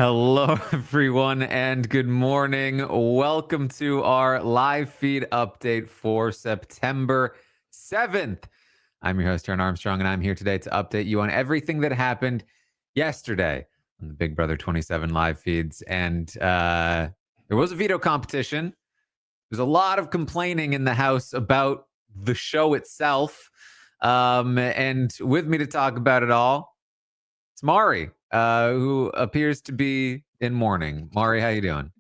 Hello, everyone, and good morning. Welcome to our live feed update for September 7th. I'm your host, Taran Armstrong, and I'm here today to update you on everything that happened yesterday on the Big Brother 27 live feeds. And there was a veto competition. There's a lot of complaining in the house about the show itself. And with me to talk about it all, it's Mari, who appears to be in mourning. Mari, how you doing?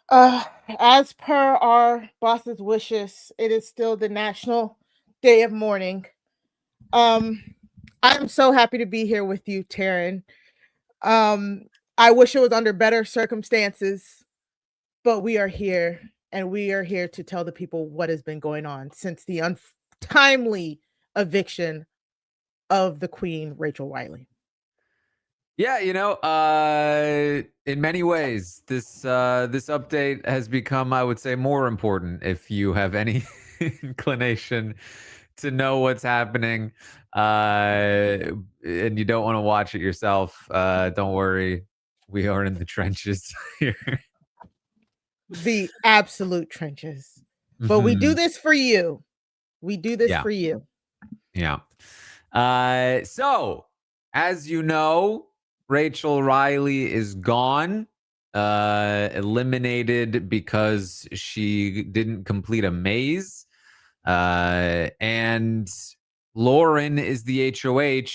Uh, as per our boss's wishes, it is still the National Day of Mourning. I'm so happy to be here with you, Taran. I wish it was under better circumstances, but we are here, and we are here to tell the people what has been going on since the untimely eviction of the Queen, Rachel Wiley. Yeah, in many ways, this update has become, I would say, more important if you have any inclination to know what's happening, and you don't want to watch it yourself. Don't worry, we are in the trenches here. The absolute trenches. But we do this for you. We do this for you. Yeah. So, as you know, Rachel Riley is gone, eliminated because she didn't complete a maze. And Lauren is the HOH,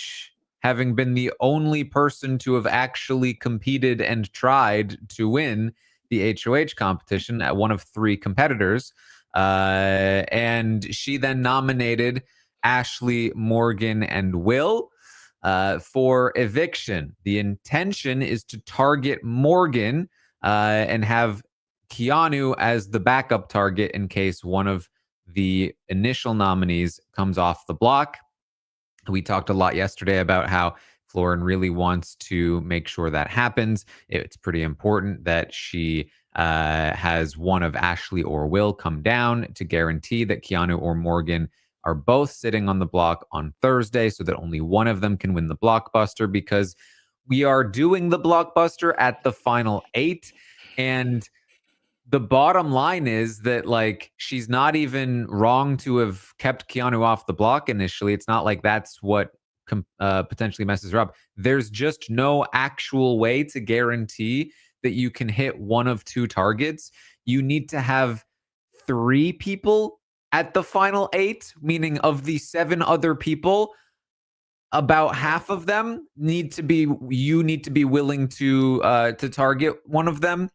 having been the only person to have actually competed and tried to win the HOH competition at one of three competitors. And she then nominated Ashley, Morgan, and Will for eviction. The intention is to target Morgan and have Keanu as the backup target in case one of the initial nominees comes off the block. We talked a lot yesterday about how Lauren really wants to make sure that happens. It's pretty important that she has one of Ashley or Will come down to guarantee that Keanu or Morgan are both sitting on the block on Thursday so that only one of them can win the blockbuster, because we are doing the blockbuster at the final 8. And the bottom line is that, like, she's not even wrong to have kept Keanu off the block initially. It's not like that's what potentially messes her up. There's just no actual way to guarantee that you can hit one of two targets. You need to have 3 people at the final 8, meaning of the 7 other people, about half of them need to be willing to target one of them,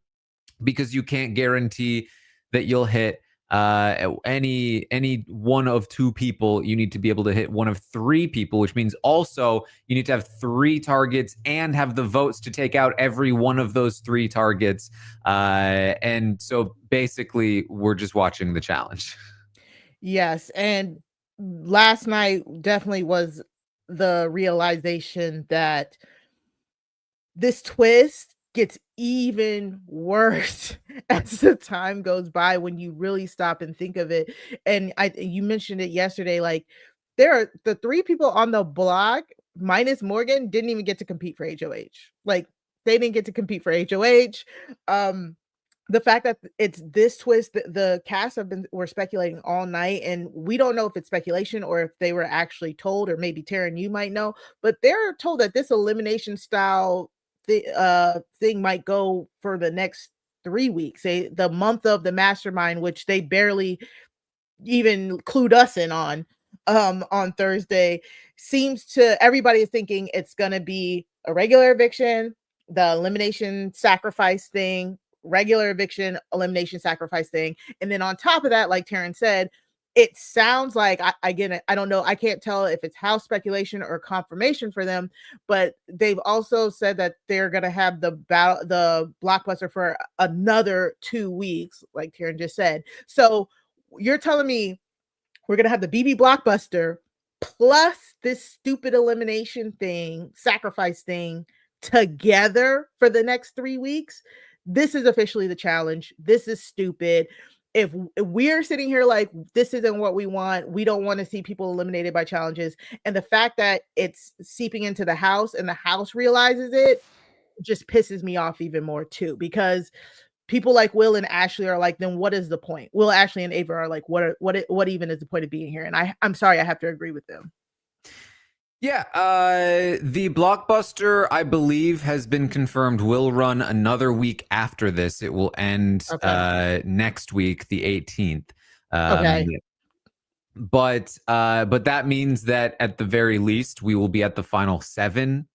because you can't guarantee that you'll hit any one of 2 people. You need to be able to hit one of 3 people, which means also you need to have 3 targets and have the votes to take out every one of those 3 targets. And so basically, we're just watching the challenge. Yes, and last night definitely was the realization that this twist gets even worse as the time goes by when you really stop and think of it. And you mentioned it yesterday, like there are the 3 people on the block minus Morgan didn't even get to compete for HOH. Like they didn't get to compete for HOH. The fact that it's this twist, the cast were speculating all night, and we don't know if it's speculation or if they were actually told, or maybe Taran, you might know, but they're told that this elimination style thing might go for the next 3 weeks, the month of the mastermind, which they barely even clued us in on Thursday. Seems to everybody is thinking it's gonna be a regular eviction, the elimination sacrifice thing, regular eviction, elimination sacrifice thing. And then on top of that, like Taran said, it sounds like I don't know, I can't tell if it's house speculation or confirmation for them, but they've also said that they're gonna have the blockbuster for another 2 weeks, like Taran just said. So you're telling me we're gonna have the BB blockbuster plus this stupid elimination thing, sacrifice thing together for the next 3 weeks? This is officially the challenge. This is stupid. If we're sitting here like this isn't what we want, we don't want to see people eliminated by challenges, and the fact that it's seeping into the house and the house realizes it, just pisses me off even more too, because people like Will and Ashley are like, then what is the point? Will, Ashley, and Ava are like, what even is the point of being here? And I'm sorry, I have to agree with them. Yeah, the blockbuster, I believe, has been confirmed, will run another week after this. It will end next week, the 18th. Okay. But that means that at the very least, we will be at the final 7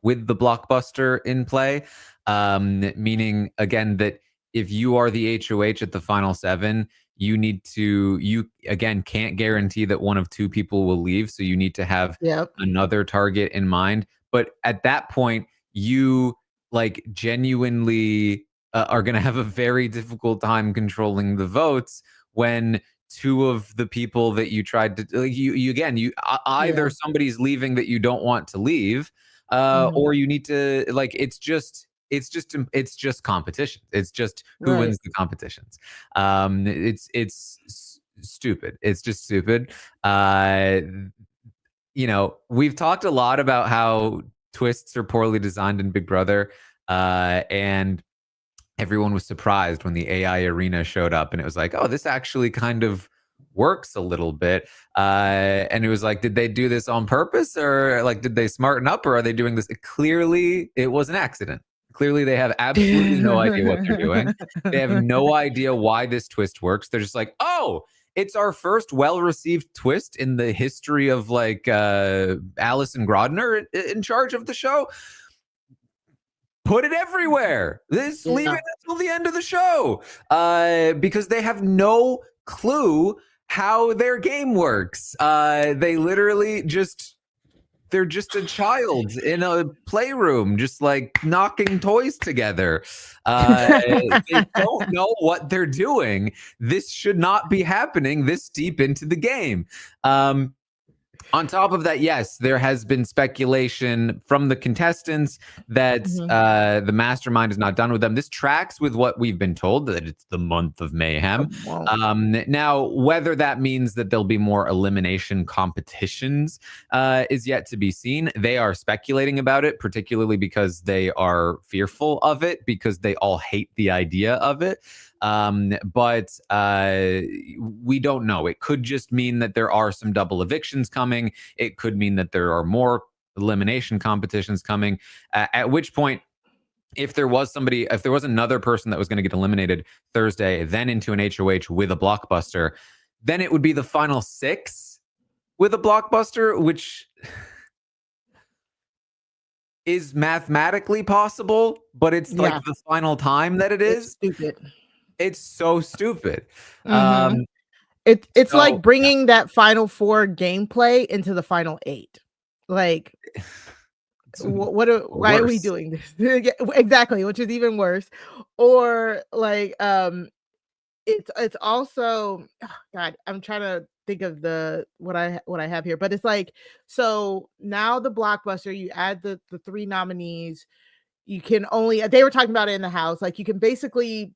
with the blockbuster in play. Meaning, again, that if you are the HOH at the final 7, you again can't guarantee that one of 2 people will leave. So you need to have another target in mind. But at that point, you like genuinely are going to have a very difficult time controlling the votes when 2 of the people that you tried to either somebody's leaving that you don't want to leave, or you need to like it's just competition. It's just who wins the competitions. It's stupid. It's just stupid. We've talked a lot about how twists are poorly designed in Big Brother, and everyone was surprised when the AI arena showed up, and it was like, oh, this actually kind of works a little bit. And it was like, did they do this on purpose, or like, did they smarten up, or are they doing this? Clearly, it was an accident. Clearly, they have absolutely no idea what they're doing. They have no idea why this twist works. They're just like, oh, it's our first well-received twist in the history of like Alison Grodner in charge of the show. Put it everywhere. Leave it until the end of the show, because they have no clue how their game works. They literally they're just a child in a playroom, just like knocking toys together. They don't know what they're doing. This should not be happening this deep into the game. On top of that, yes, there has been speculation from the contestants that the mastermind is not done with them. This tracks with what we've been told, that it's the month of mayhem. Now, whether that means that there'll be more elimination competitions is yet to be seen. They are speculating about it, particularly because they are fearful of it, because they all hate the idea of it. But we don't know. It could just mean that there are some double evictions coming. It could mean that there are more elimination competitions coming, at which point, if there was another person that was going to get eliminated Thursday, then into an HOH with a blockbuster, then it would be the final 6 with a blockbuster, which is mathematically possible, but it's like the final time that it is. It's stupid. It's so stupid. It's like bringing that final 4 gameplay into the final 8. Like, why are we doing this? Exactly, which is even worse. Or like, it's also, oh God, I'm trying to think of what I have here, but it's like, so now the blockbuster, you add the 3 nominees, you can only, they were talking about it in the house, like you can basically,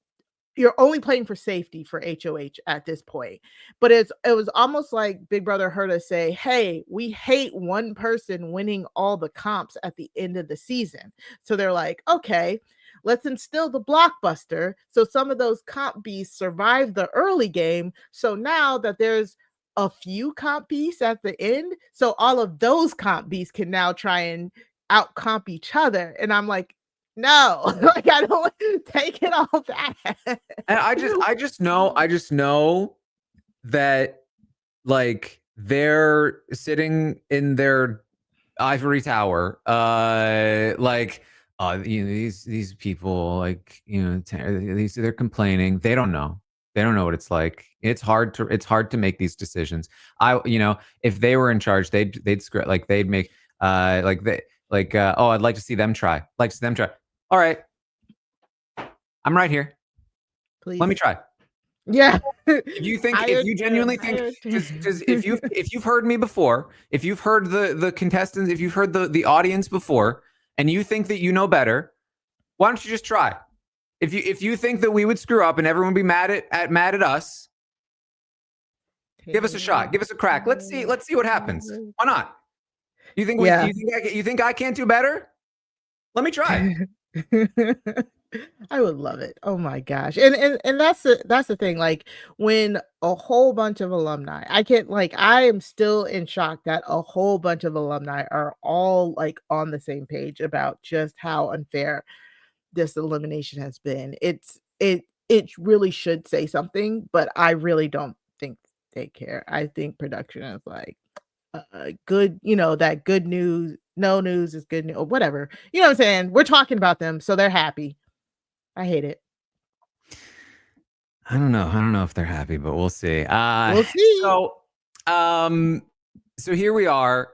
you're only playing for safety for HOH at this point. But it was almost like Big Brother heard us say, hey, we hate one person winning all the comps at the end of the season. So they're like, okay, let's instill the blockbuster so some of those comp beasts survive the early game. So now that there's a few comp beasts at the end, so all of those comp beasts can now try and out comp each other. And I'm like, no, like I don't take it all back. And I just know that like they're sitting in their ivory tower, like these people, like they're complaining. They don't know what it's like. It's hard to make these decisions. If they were in charge, they'd screw, like they'd make oh, I'd like to see them try. All right, I'm right here. Please. Let me try. Yeah. If you genuinely think, because if you've heard me before, if you've heard the contestants, if you've heard the audience before, and you think that you know better, why don't you just try? If you think that we would screw up and everyone would be mad at us, give us a shot, give us a crack. Let's see what happens. Why not? You think I can't do better? Let me try. I would love it. Oh my gosh. And that's the thing. Like when a whole bunch of alumni, I am still in shock that a whole bunch of alumni are all like on the same page about just how unfair this elimination has been. It really should say something, but I really don't think they care. I think production is like good, that good news, no news is good news or whatever. You know what I'm saying? We're talking about them, so they're happy. I hate it. I don't know. I don't know if they're happy, but we'll see. We'll see. So here we are,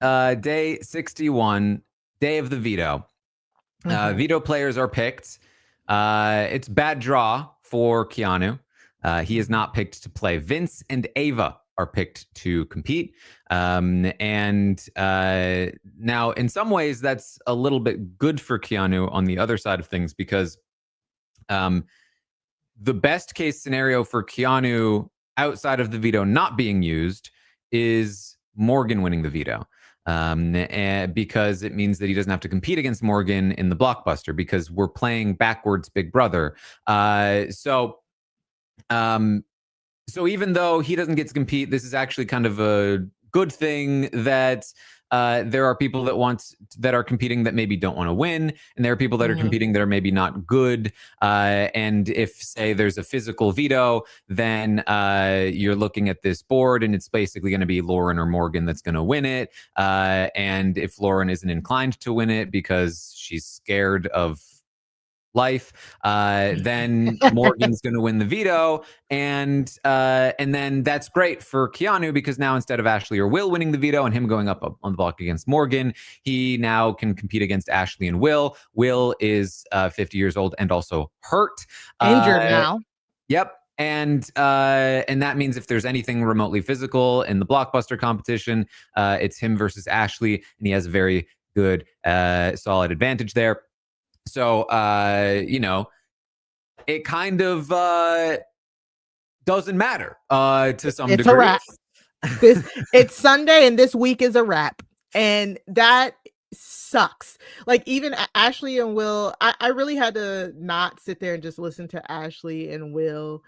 day 61, day of the veto. Veto players are picked. It's bad draw for Keanu. He is not picked to play. Vince and Ava are picked to compete. And now, in some ways, that's a little bit good for Keanu on the other side of things because the best case scenario for Keanu outside of the veto not being used is Morgan winning the veto. Because it means that he doesn't have to compete against Morgan in the blockbuster because we're playing backwards Big Brother. So even though he doesn't get to compete, this is actually kind of a good thing that there are people that are competing that maybe don't want to win, and there are people that are competing that are maybe not good. And if, say, there's a physical veto, then you're looking at this board, and it's basically going to be Lauren or Morgan that's going to win it. And if Lauren isn't inclined to win it because she's scared of life, then Morgan's going to win the veto, and then that's great for Keanu because now instead of Ashley or Will winning the veto and him going up on the block against Morgan, he now can compete against Ashley and Will. Will is 50 years old and also hurt, injured now. Yep. And that means if there's anything remotely physical in the blockbuster competition, it's him versus Ashley, and he has a very good, solid advantage there. So, it kind of doesn't matter to some degree. It's a wrap. It's Sunday and this week is a wrap. And that sucks. Like even Ashley and Will, I really had to not sit there and just listen to Ashley and Will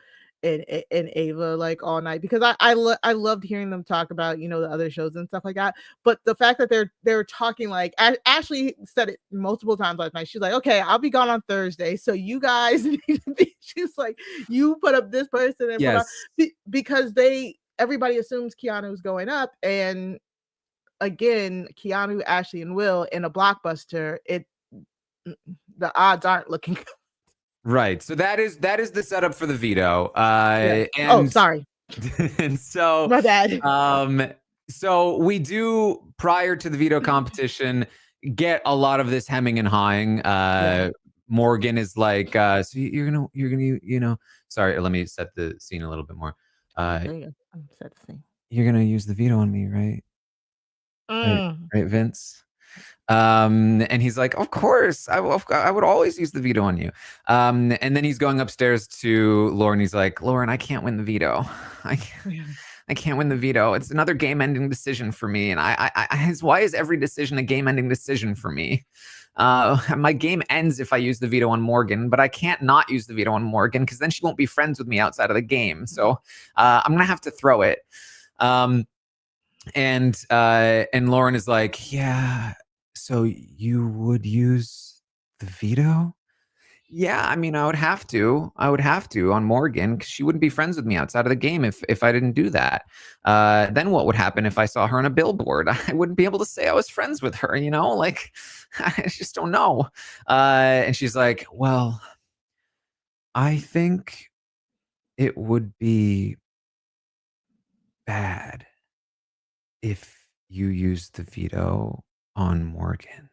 and Ava like all night because I loved hearing them talk about the other shows and stuff like that. But the fact that they're talking like Ashley said it multiple times last night. She's like, okay, I'll be gone on Thursday, so you guys need to be. She's like, you put up this person and yes. because everybody assumes Keanu's going up, and again, Keanu, Ashley, and Will in a blockbuster, the odds aren't looking good. Right. So that is the setup for the veto. And sorry. And so my bad. So we do, prior to the veto competition, get a lot of this hemming and hawing. Morgan is like, so you're gonna sorry, let me set the scene a little bit more. Set the scene. You're gonna use the veto on me, right? Right, Vince? And he's like, of course, I would always use the veto on you. And then he's going upstairs to Lauren. He's like, Lauren, I can't win the veto. I can't win the veto. It's another game-ending decision for me. And why is every decision a game-ending decision for me? My game ends if I use the veto on Morgan, but I can't not use the veto on Morgan because then she won't be friends with me outside of the game. So I'm gonna have to throw it. And Lauren is like, yeah. So you would use the veto? Yeah, I mean, I would have to on Morgan because she wouldn't be friends with me outside of the game if I didn't do that. Then what would happen if I saw her on a billboard? I wouldn't be able to say I was friends with her, like I just don't know. And she's like, well, I think it would be bad if you use the veto on Morgan.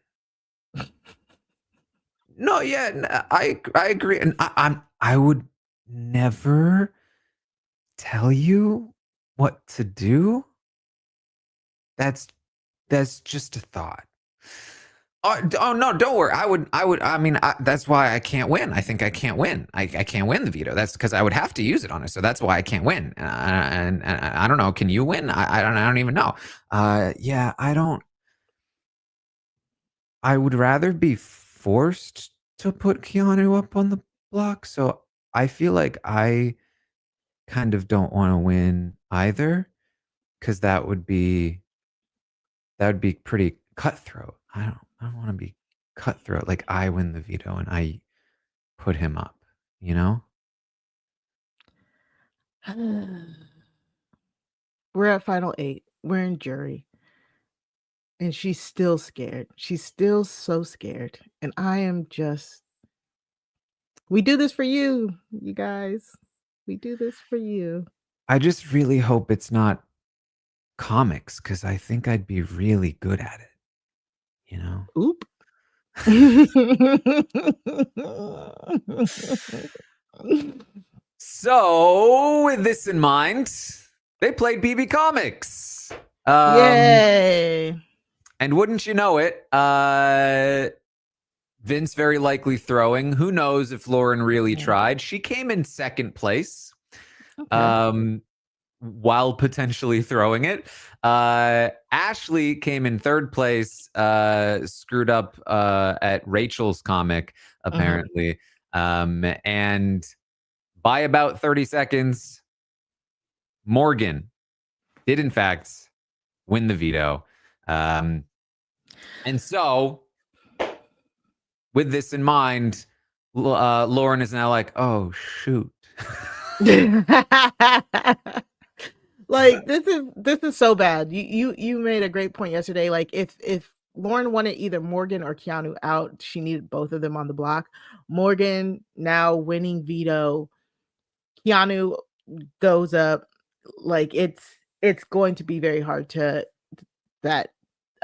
No, yeah, I agree, and I would never tell you what to do. That's just a thought. Oh no, don't worry. I mean, that's why I can't win. I think I can't win. I can't win the veto. That's because I would have to use it on her. So that's why I can't win. And I don't know. Can you win? I don't even know. Yeah, I don't. I would rather be forced to put Keanu up on the block. So I feel like I kind of don't want to win either, because that would be pretty cutthroat. I don't want to be cutthroat. Like I win the veto and I put him up, you know? We're at final 8. We're in jury. And she's still scared. She's still so scared. And I am just we do this for you, you guys. We do this for you. I just really hope it's not comics, because I think I'd be really good at it, you know? Oop. So, with this in mind, they played BB Comics. Yay. And wouldn't you know it, Vince very likely throwing. Who knows if Lauren really tried? She came in second place, while potentially throwing it. Ashley came in third place, screwed up at Rachel's comic, apparently. And by about 30 seconds, Morgan did, in fact, win the veto. And so, with this in mind, Lauren is now like, oh, shoot. Like this is so bad. You made a great point yesterday. Like if Lauren wanted either Morgan or Keanu out, she needed both of them on the block. Morgan now winning veto, Keanu goes up. Like it's going to be very hard to that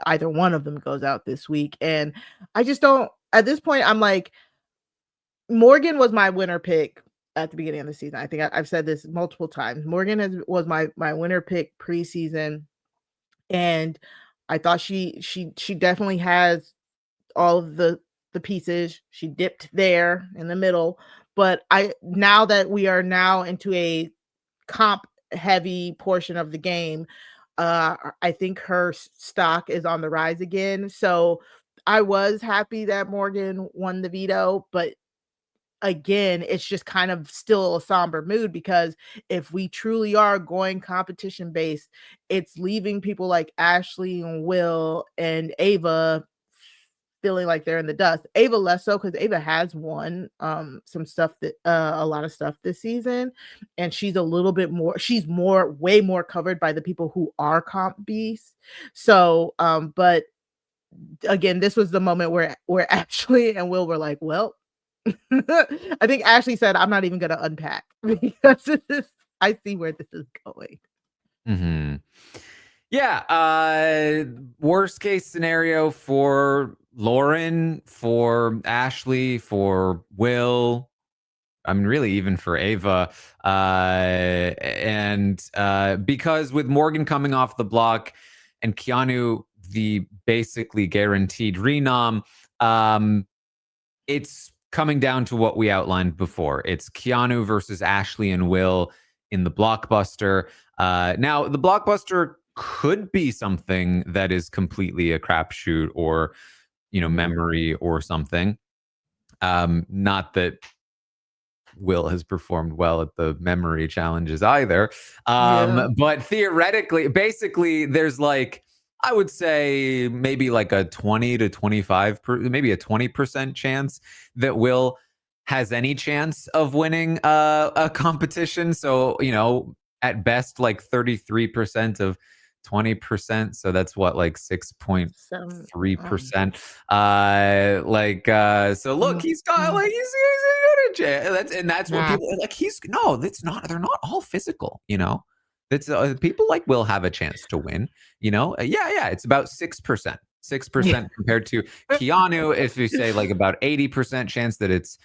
either one of them goes out this week. And I just don't, at this point, I'm like, Morgan was my winner pick at the beginning of the season. I think I've said this multiple times. Morgan was my winner pick preseason, and I thought she definitely has all of the pieces. She dipped there in the middle, but now that we are now into a comp heavy portion of the game, I think her stock is on the rise again. So I was happy that Morgan won the veto, but again, it's just kind of still a somber mood, because if we truly are going competition based, it's leaving people like Ashley and Will and Ava feeling like they're in the dust. Ava less so, because Ava has won some stuff that a lot of stuff this season, and she's a little bit more, she's way more covered by the people who are comp beasts. So but again, this was the moment where Ashley and Will were like, well, I think Ashley said, I'm not even going to unpack, because I see where this is going. Yeah. Worst case scenario for Lauren, for Ashley, for Will, I mean, really, even for Ava. And because with Morgan coming off the block and Keanu, the basically guaranteed renom, it's coming down to what we outlined before. It's Keanu versus Ashley and Will in the blockbuster. Now, the blockbuster could be something that is completely a crapshoot, or, memory or something. Not that Will has performed well at the memory challenges either. But theoretically, basically, there's like, I would say maybe like a 20 to 25, maybe a 20% chance that Will has any chance of winning a competition. So, at best, like 33% of 20%. So that's what, like 6.3%. So look, he's got like, he's got a chance. That's what people are like. That's not, they're not all physical, That's people like Will have a chance to win, yeah, it's about 6%. 6% compared to Keanu, if you say like about 80% chance that it's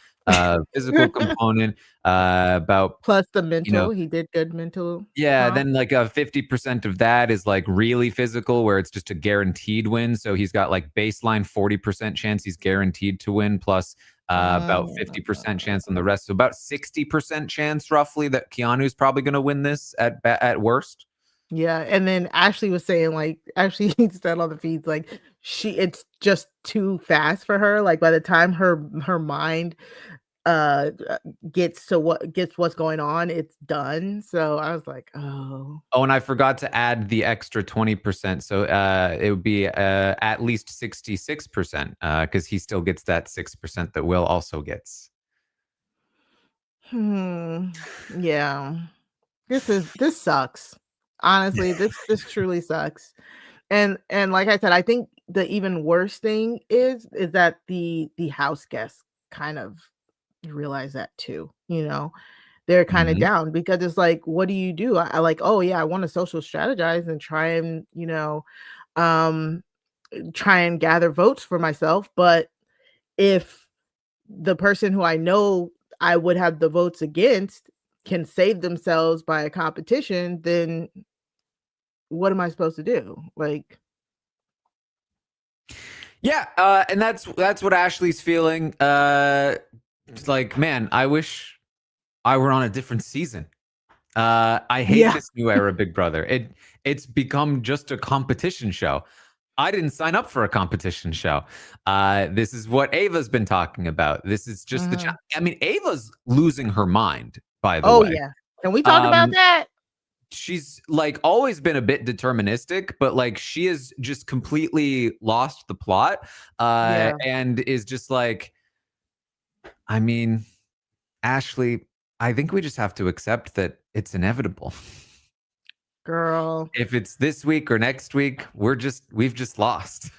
physical component, about plus the mental, he did good mental. Yeah, then like a 50% of that is like really physical, where it's just a guaranteed win. So he's got like baseline 40% chance he's guaranteed to win, plus about 50% chance on the rest. So about 60% chance roughly that Keanu's probably going to win this at worst. Yeah, and then Ashley was saying, like, Ashley said on the feeds, like, it's just too fast for her. Like, by the time her mind uh uh, gets what's going on, it's done. So I was like, oh. Oh, and I forgot to add the extra 20%. So it would be at least 66% because he still gets that 6% that Will also gets. Yeah. This sucks. Honestly, this truly sucks. And like I said, I think the even worse thing is that the house guests kind of realize that too, you know? They're kinda Mhm. down because it's like, what do you do? I like, "Oh, yeah, I wanna social strategize and try and, um, try and gather votes for myself," but if the person who I know I would have the votes against can save themselves by a competition, then what am I supposed to do? Like, Yeah, and that's what Ashley's feeling. It's like, man, I wish I were on a different season. I hate yeah. this new era Big Brother. It's become just a competition show. I didn't sign up for a competition show. This is what Ava's been talking about. This is just Mhm. I mean, Ava's losing her mind, by the Oh, way. yeah. Can we talk about Um, that? she's like always been a bit deterministic, but like she has just completely lost the plot Yeah, and is just like, I mean, Ashley, I think we just have to accept that it's inevitable. girl. If it's this week or next week, we've just lost.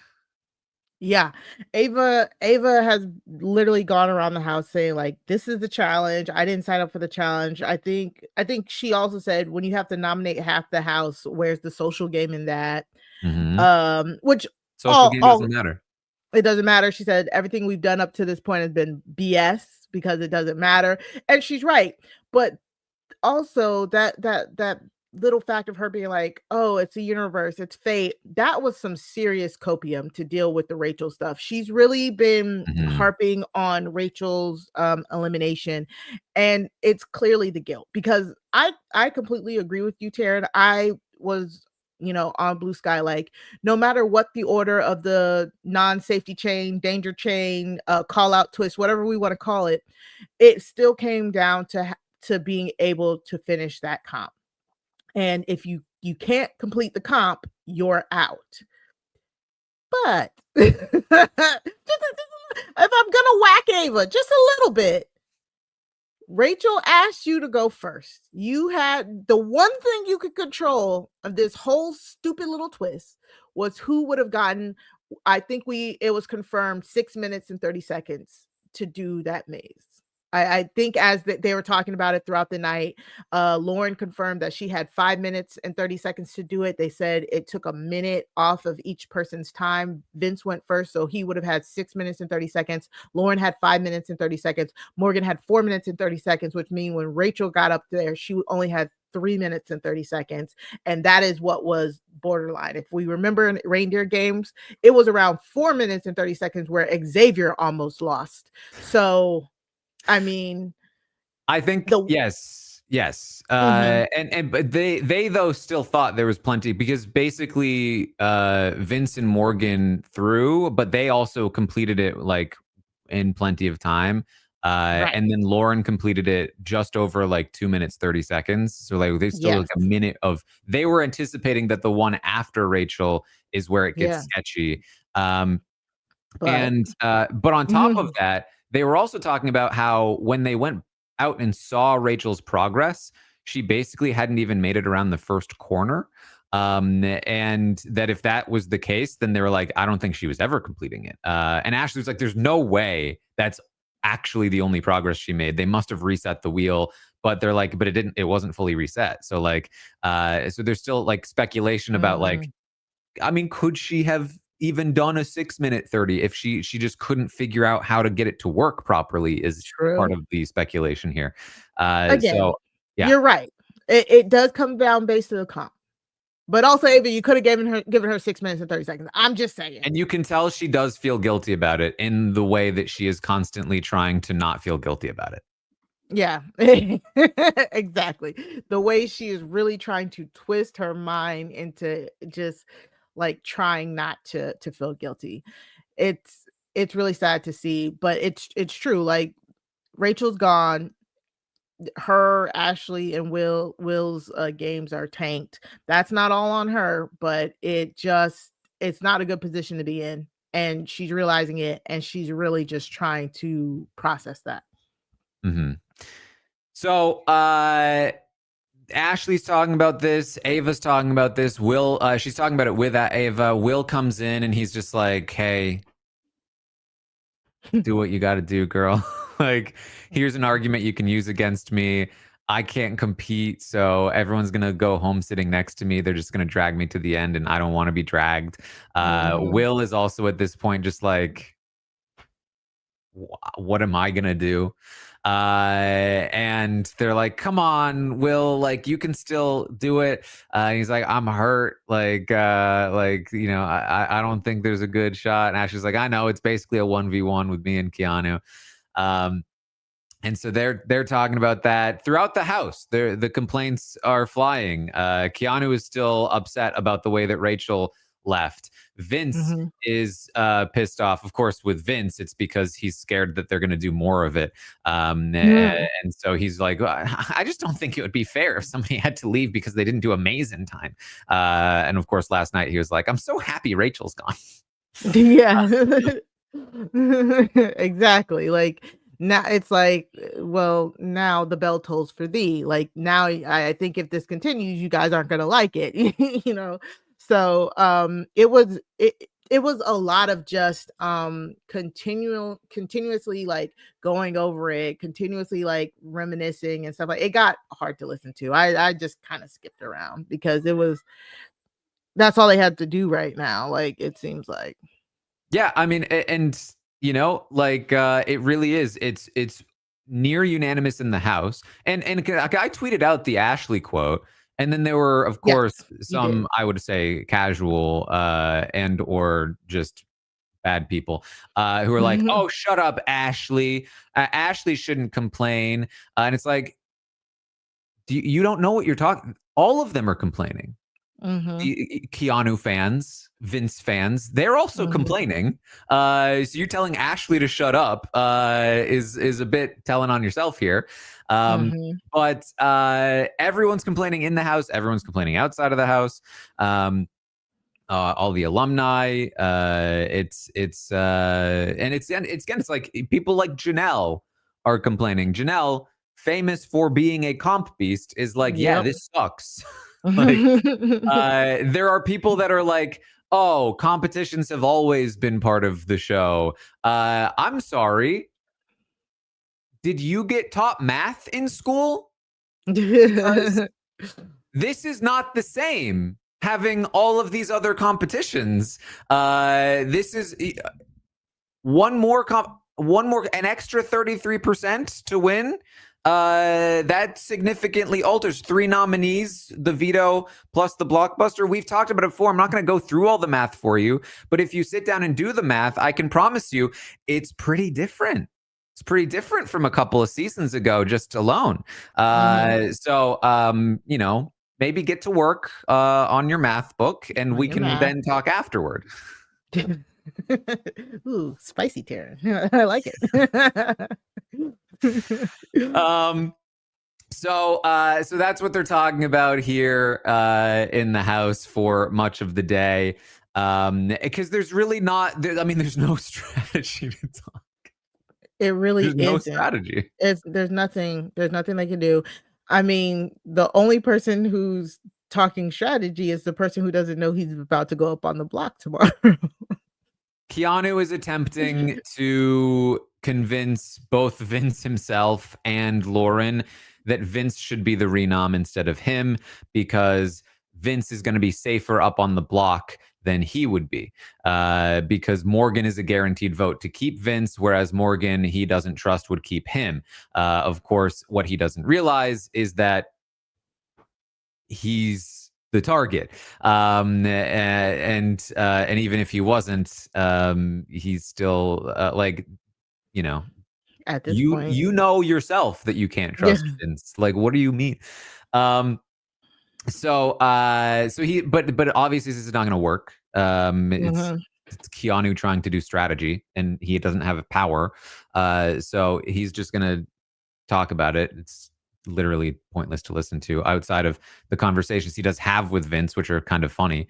Yeah. Ava has literally gone around the house saying, like, "This is the challenge. I didn't sign up for the challenge." I think she also said, "When you have to nominate half the house, where's the social game in that?" Mhm. Which Social game all doesn't matter. it doesn't matter. She said, "Everything we've done up to this point has been BS because it doesn't matter." And she's right. But also that little fact of her being like, "Oh, it's a universe, it's fate," that was some serious copium to deal with the Rachel stuff. She's really been Mhm. harping on Rachel's elimination, and it's clearly the guilt because I completely agree with you, Taryn. I was on blue sky, like, no matter what the order of the non-safety chain, danger chain, call out twist, whatever we want to call it, it still came down to being able to finish that comp. And if you can't complete the comp, you're out. But if I'm gonna whack Ava just a little bit, Rachel asked you to go first. You had the one thing you could control of this whole stupid little twist was who would have gotten. I think it was confirmed 6 minutes and 30 seconds to do that maze. I think as they were talking about it throughout the night, Lauren confirmed that she had 5 minutes and 30 seconds to do it. They said it took a minute off of each person's time. Vince went first, so he would have had 6 minutes and 30 seconds. Lauren had 5 minutes and 30 seconds. Morgan had 4 minutes and 30 seconds, which means when Rachel got up there, she only had 3 minutes and 30 seconds. And that is what was borderline. If we remember in reindeer games, it was around 4 minutes and 30 seconds where Xavier almost lost. So I mean, I think the yes, yes. Mhm. And but they though still thought there was plenty because basically Vince and Morgan threw, but they also completed it like in plenty of time. Right. And then Lauren completed it just over like 2 minutes 30 seconds. So like they still Yes. like a minute of. They were anticipating that the one after Rachel is where it gets Yeah. sketchy. Um, But and but on top of Mhm. that, they were also talking about how when they went out and saw Rachel's progress, she basically hadn't even made it around the first corner. And that if that was the case, then they were like, I don't think she was ever completing it. And Ashley was like, there's no way that's actually the only progress she made. They must have reset the wheel, but they're like, but it wasn't fully reset. So like, so there's still like speculation about like, Mhm. I mean, could she have even done a 6 minute 30 if she just couldn't figure out how to get it to work properly is part True. of the speculation here. Again, So yeah. you're right. It does come down based to the comp. But also, Ava, you could have given her 6 minutes and 30 seconds. I'm just saying. And you can tell she does feel guilty about it in the way that she is constantly trying to not feel guilty about it. Yeah, exactly. The way she is really trying to twist her mind into just like trying not to feel guilty. It's it's really sad to see, but it's true. Like Rachel's gone. Her, Ashley, and Will's games are tanked. That's not all on her, but it's not a good position to be in. And she's realizing it, and she's really just trying to process that. Mm-hmm. So, Ashley's talking about this. Ava's talking about this. Will, she's talking about it with Ava. Will comes in and he's just like, "Hey, do what you got to do, girl. Like, here's an argument you can use against me. I can't compete, so everyone's gonna go home sitting next to me. They're just gonna drag me to the end, and I don't want to be dragged." Mhm. Will is also at this point just like, what am I gonna do? And they're like, come on, Will, like you can still do it. He's like, I'm hurt, like you know, I don't think there's a good shot. And Ashley's like, I know, it's basically a 1v1 with me and Keanu. um and so they're talking about that throughout the house. The complaints are flying. Keanu is still upset about the way that Rachel left. Vince Mhm. is pissed off. Of course, with Vince, it's because he's scared that they're going to do more of it. Mhm. And so he's like, "Well, I just don't think it would be fair if somebody had to leave because they didn't do amazing time." And of course, last night he was like, I'm so happy Rachel's gone. Yeah. Exactly. Like now it's like, well, now the bell tolls for thee. Like now I think if this continues, you guys aren't gonna like it, you know. So it was a lot of just continuously like going over it, continuously like reminiscing and stuff. Like it got hard to listen to. I just kind of skipped around because it was that's all they had to do right now, like it seems like. Yeah, I mean, and you know, like it really is. It's near unanimous in the House, and I tweeted out the Ashley quote, and then there were, of Yes, course, you some did. I would say casual and or just bad people who are like, "Oh, shut up, Ashley. Ashley shouldn't complain," and it's like, you don't know what you're talking. All of them are complaining. Mhm, Keanu fans, Vince fans, they're also mhm, complaining. So you're telling Ashley to shut up is a bit telling on yourself here. Um, mhm. but everyone's complaining in the house. Everyone's complaining outside of the house. All the alumni. It's again. It's like people like Janelle are complaining. Janelle, famous for being a comp beast, is like, yeah, Yep. this sucks. Like there are people that are like, oh, competitions have always been part of the show. I'm sorry. Did you get taught math in school? Because this is not the same. Having all of these other competitions, this is one more, an extra 33% to win. That significantly alters three nominees, the veto plus the blockbuster. We've talked about it before. I'm not going to go through all the math for you, but if you sit down and do the math, I can promise you it's pretty different. It's pretty different from a couple of seasons ago, just alone. Mhm. You know, maybe get to work on your math book and On we your can math. then talk afterward. Ooh, spicy Taran. I like it. um, so that's what they're talking about here in the house for much of the day. Because there's really not, I mean, there's no strategy to talk. It really There's no isn't. strategy. It's there's nothing they can do. I mean, the only person who's talking strategy is the person who doesn't know he's about to go up on the block tomorrow. Keanu is attempting to convince both Vince himself and Lauren that Vince should be the renom instead of him because Vince is going to be safer up on the block than he would be because Morgan is a guaranteed vote to keep Vince, whereas Morgan, he doesn't trust, would keep him. Of course, what he doesn't realize is that he's the target. And even if he wasn't, he's still like, you know, at this You point. you know yourself that you can't Yeah. trust Vince. Like, what do you mean? So he, but obviously this is not going to work. It's Keanu trying to do strategy, and he doesn't have power. So he's just going to talk about it. It's literally pointless to listen to outside of the conversations he does have with Vince, which are kind of funny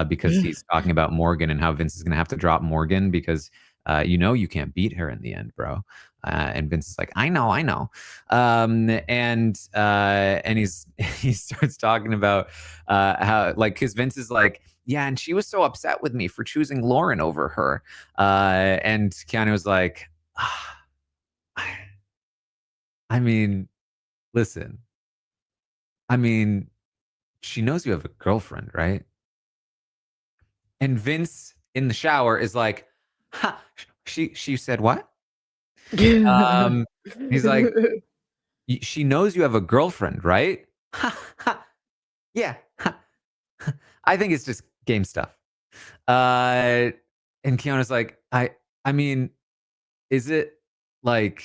because he's talking about Morgan and how Vince is going to have to drop Morgan because you can't beat her in the end, bro. And Vince is like, I know. And he starts talking about how, like, because Vince is like, yeah, and she was so upset with me for choosing Lauren over her. And Keanu was like, I mean, listen, I mean, she knows you have a girlfriend, right? And Vince in the shower is like, ha, she said what? Um, he's like, she knows you have a girlfriend, right? Ha, ha, yeah. Ha. I think it's just game stuff. And Keanu's like, I mean, is it like,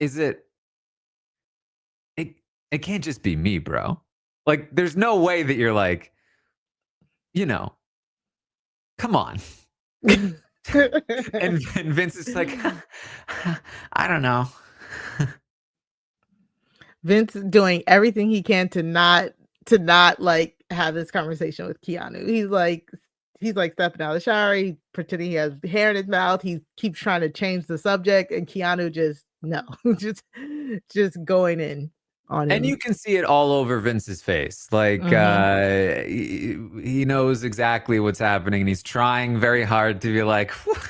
is it, it, it can't just be me, bro. Like, there's no way that you're like, come on. And Vince is like, I don't know. Vince doing everything he can to not like have this conversation with Keanu. He's like stepping out of the shower, he pretending he has hair in his mouth, he keeps trying to change the subject, and Keanu just no, just going in on And him. you can see it all over Vince's face. Like, he knows exactly what's happening, and he's trying very hard to be like, what?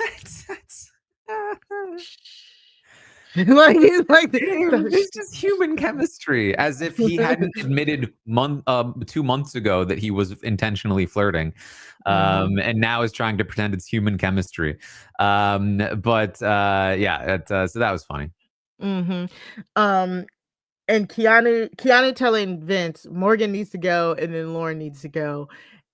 It's just human chemistry, as if he hadn't admitted 2 months ago that he was intentionally flirting, and now is trying to pretend it's human chemistry. But yeah, so that was funny. And Keanu telling Vince Morgan needs to go and then Lauren needs to go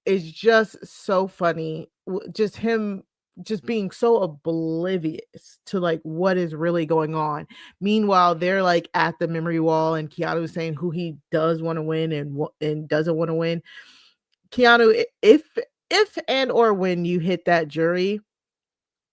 is just so funny. Just him just being so oblivious to like what is really going on. Meanwhile, they're like at the memory wall and Keanu saying who he does want to win and doesn't want to win. Keanu, if and or when you hit that jury,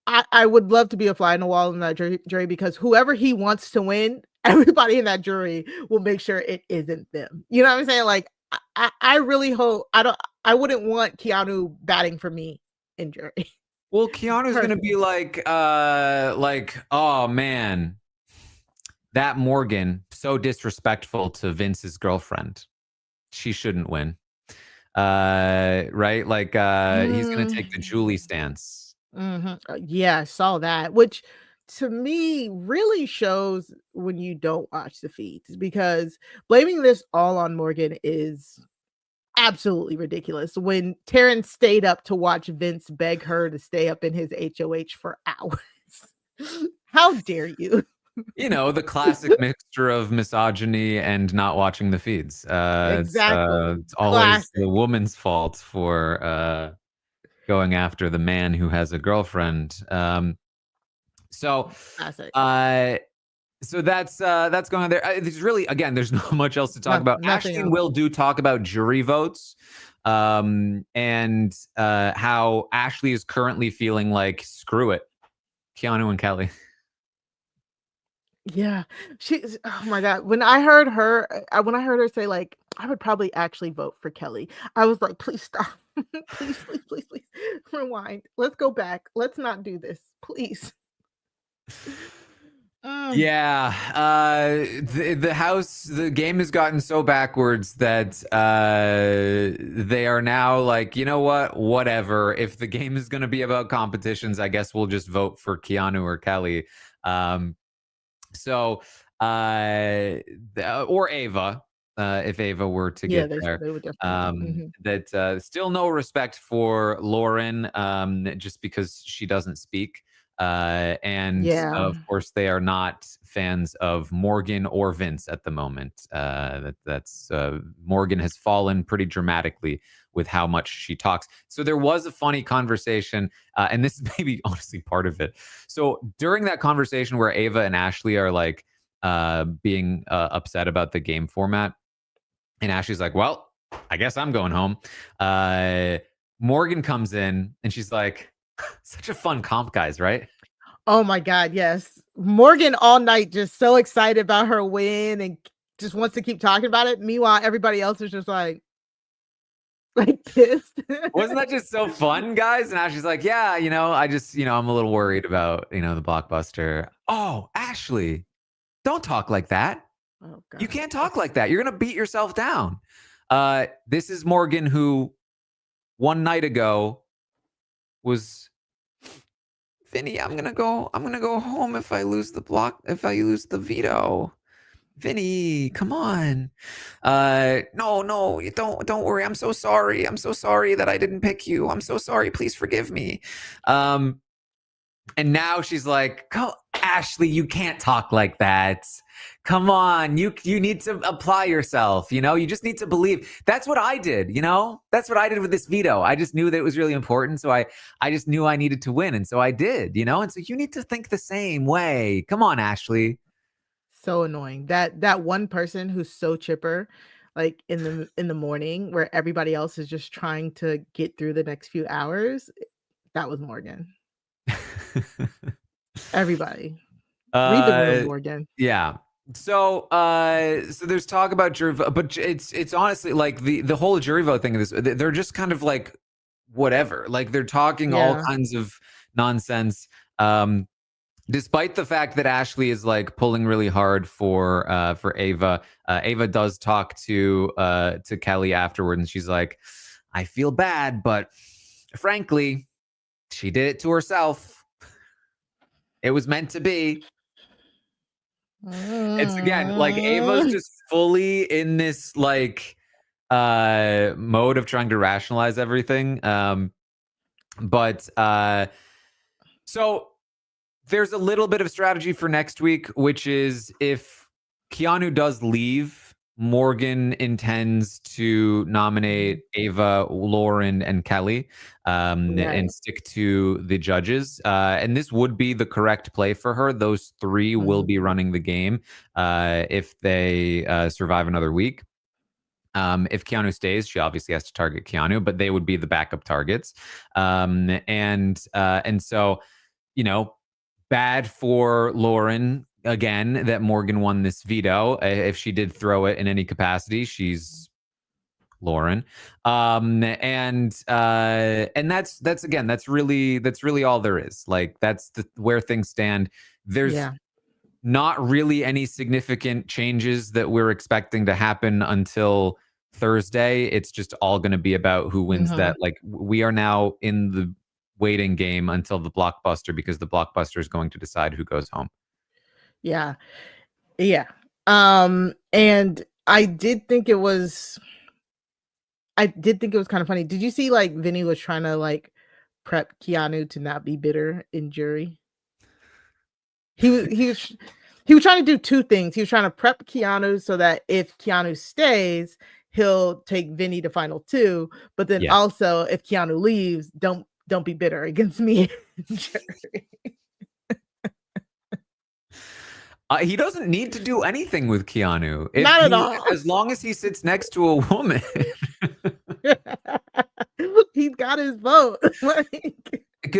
I would love to be a fly on the wall in that jury because whoever he wants to win, everybody in that jury will make sure it isn't them. You know what I'm saying? Like, I really hope I wouldn't want Keanu batting for me in jury. Well, Keanu's gonna be like, oh man, that Morgan, so disrespectful to Vince's girlfriend. She shouldn't win. Right? Like, he's gonna take the Julie stance. Yeah, I saw that, which to me really shows when you don't watch the feeds because blaming this all on Morgan is absolutely ridiculous. When Taran stayed up to watch Vince beg her to stay up in his HOH for hours. How dare you? The classic mixture of misogyny and not watching the feeds. Exactly. It's always Classic. the woman's fault for going after the man who has a girlfriend. So Classic. So that's going on there. There's really, again, there's not much else to talk about. Nothing Ashley and else. Will do talk about jury votes, and how Ashley is currently feeling like, screw it, Keanu and Kelly. Yeah, she's oh my god. When I heard her say like, I would probably actually vote for Kelly. I was like, please stop. please rewind. Let's go back. Let's not do this, please. Yeah, the game has gotten so backwards that they are now like, you know what, whatever. If the game is going to be about competitions, I guess we'll just vote for Keanu or Kelly. So or Ava, if Ava were to get there. They would definitely. That still no respect for Lauren, just because she doesn't speak. And of course, they are not fans of Morgan or Vince at the moment. That's Morgan has fallen pretty dramatically with how much she talks. So there was a funny conversation, and this is maybe honestly part of it. So during that conversation where Ava and Ashley are like being upset about the game format, and Ashley's like, well, I guess I'm going home. Morgan comes in and she's like, such a fun comp, guys, right? Oh my God, yes. Morgan all night just so excited about her win and just wants to keep talking about it. Meanwhile, everybody else is just like pissed. Wasn't that just so fun, guys? And Ashley's like, yeah, I just, I'm a little worried about, the blockbuster. Oh, Ashley, don't talk like that. Oh, God. You can't talk like that. You're going to beat yourself down. This is Morgan, who one night ago was, Vinny, I'm gonna go home if I lose the veto. Vinny, come on. No, you don't worry. I'm so sorry. I'm so sorry that I didn't pick you. I'm so sorry. Please forgive me. And now she's like, Ashley, you can't talk like that. Come on, you need to apply yourself. You just need to believe. That's what I did. That's what I did with this veto. I just knew that it was really important, so I just knew I needed to win, and so I did. And so you need to think the same way. Come on, Ashley. So annoying that one person who's so chipper, like in the morning, where everybody else is just trying to get through the next few hours. That was Morgan. Everybody. Read the room, Morgan. Yeah. So there's talk about jury vote, but it's honestly like the whole jury vote thing of this, they're just kind of like whatever. Like they're talking all kinds of nonsense. Despite the fact that Ashley is like pulling really hard for Ava, Ava does talk to Kelly afterward, and she's like, I feel bad, but frankly, she did it to herself. It was meant to be. It's again like Ava's just fully in this like mode of trying to rationalize everything. But so there's a little bit of strategy for next week, which is if Keanu does leave, Morgan intends to nominate Ava, Lauren, and Kelly, and stick to the judges. And this would be the correct play for her. Those three will be running the game if they survive another week. If Keanu stays, she obviously has to target Keanu, but they would be the backup targets. And so, bad for Lauren again that Morgan won this veto. If she did throw it in any capacity, she's Lauren. And that's really all there is. Like that's where things stand. There's not really any significant changes that we're expecting to happen until Thursday. It's just all going to be about who wins that. Like we are now in the waiting game until the blockbuster, because the blockbuster is going to decide who goes home. Yeah. And I did think it was kind of funny. Did you see like Vinny was trying to like prep Keanu to not be bitter in jury? He was trying to do two things. He was trying to prep Keanu so that if Keanu stays, he'll take Vinny to final two. But then also, if Keanu leaves, don't be bitter against me in jury. He doesn't need to do anything with Keanu. Not at all. As long as he sits next to a woman. He's got his vote.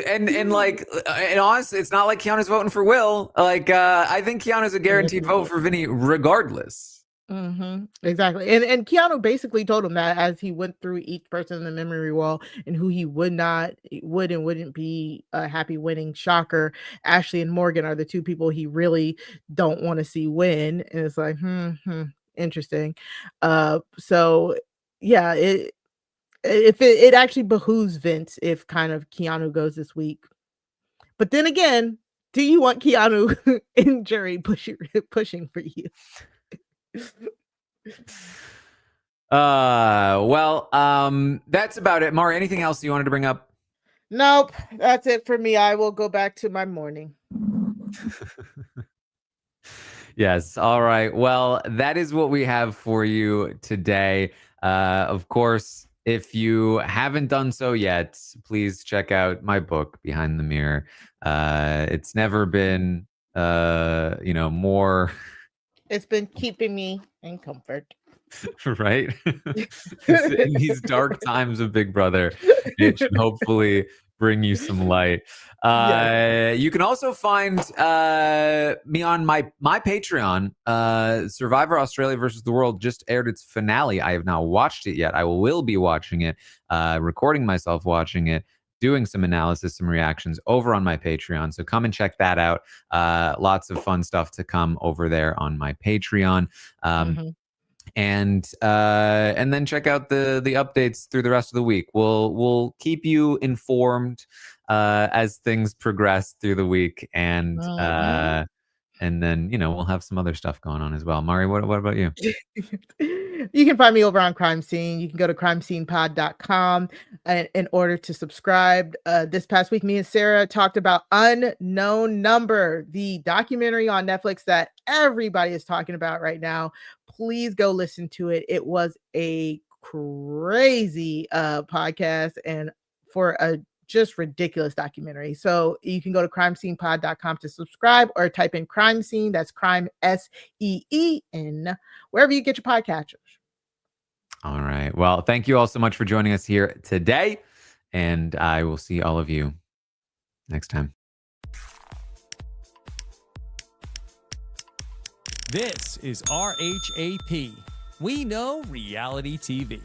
And honestly, it's not like Keanu's voting for Will. Like, I think Keanu's a guaranteed vote for Vinny regardless. Exactly. And Keanu basically told him that as he went through each person in the memory wall and who he would and wouldn't be happy winning. Shocker. Ashley and Morgan are the two people he really don't want to see win. And it's like, interesting. So yeah, it actually behooves Vince if kind of Keanu goes this week. But then again, do you want Keanu in jury pushing for you? That's about it. Mara, anything else you wanted to bring up? Nope, that's it for me. I will go back to my morning. Yes. All right. Well, that is what we have for you today. Of course, If you haven't done so yet, please check out my book, Behind the Mirror. It's never been, more It's been keeping me in comfort. right? In these dark times of Big Brother, it should hopefully bring you some light. Yes. You can also find me on my Patreon. Survivor Australia versus the World just aired its finale. I have not watched it yet. I will be watching it, recording myself watching it, doing some analysis, some reactions over on my Patreon. So come and check that out. Lots of fun stuff to come over there on my Patreon. Mhm. And then check out the updates through the rest of the week. We'll keep you informed as things progress through the week, and Mhm. then we'll have some other stuff going on as well. Mari, what about you? You can find me over on Crime Scene. You can go to crimescenepod.com in order to subscribe. This past week, me and Sarah talked about Unknown Number, the documentary on Netflix that everybody is talking about right now. Please go listen to it. It was a crazy podcast and for a just ridiculous documentary. So you can go to crimescenepod.com to subscribe or type in Crime Scene. That's crime SEEN, wherever you get your podcatchers. All right. Well, thank you all so much for joining us here today, and I will see all of you next time. This is RHAP. We know reality TV.